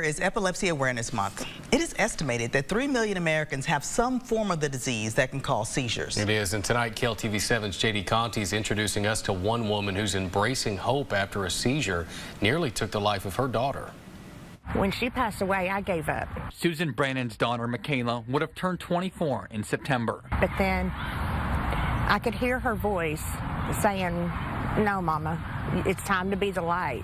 Is Epilepsy Awareness Month. It is estimated that 3 million Americans have some form of the disease that can cause seizures. It is, and tonight KLTV7's JD Conti is introducing us to one woman who's embracing hope after a seizure nearly took the life of her daughter. When she passed away, I gave up. Susan Branin's daughter, Micayla, would have turned 24 in September. But then I could hear her voice saying, "No, Mama, it's time to be the light.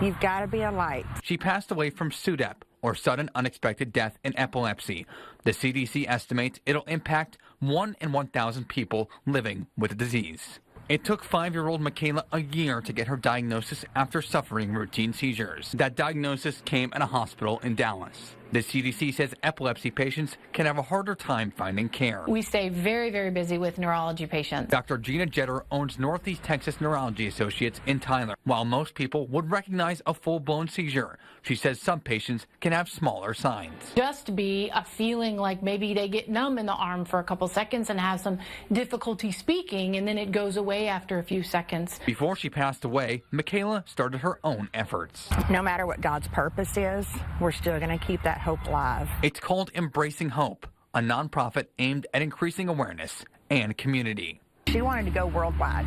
You've got to be a light." She passed away from SUDEP, or sudden unexpected death in epilepsy. The CDC estimates it'll impact 1 in 1,000 people living with the disease. It took 5-year-old Micayla a year to get her diagnosis after suffering routine seizures. That diagnosis came at a hospital in Dallas. The CDC says epilepsy patients can have a harder time finding care. We stay very, very busy with neurology patients. Dr. Gina Jetter owns Northeast Texas Neurology Associates in Tyler. While most people would recognize a full-blown seizure, she says some patients can have smaller signs. Just be a feeling like maybe they get numb in the arm for a couple seconds and have some difficulty speaking, and then it goes away after a few seconds. Before she passed away, Micayla started her own efforts. No matter what God's purpose is, we're still going to keep that hope alive. It's called Embracing Hope, a nonprofit aimed at increasing awareness and community. She wanted to go worldwide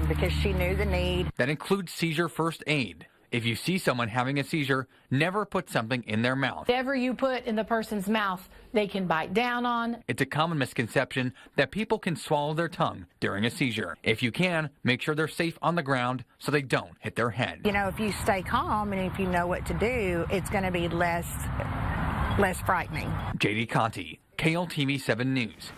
because she knew the need. That includes seizure first aid. If you see someone having a seizure, never put something in their mouth. Whatever you put in the person's mouth, they can bite down on. It's a common misconception that people can swallow their tongue during a seizure. If you can, make sure they're safe on the ground so they don't hit their head. You know, if you stay calm and if you know what to do, it's going to be less frightening. JD Conti, KLTV7 News.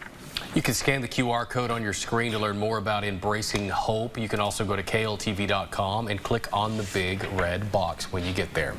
You can scan the QR code on your screen to learn more about Embracing Hope. You can also go to KLTV.com and click on the big red box when you get there.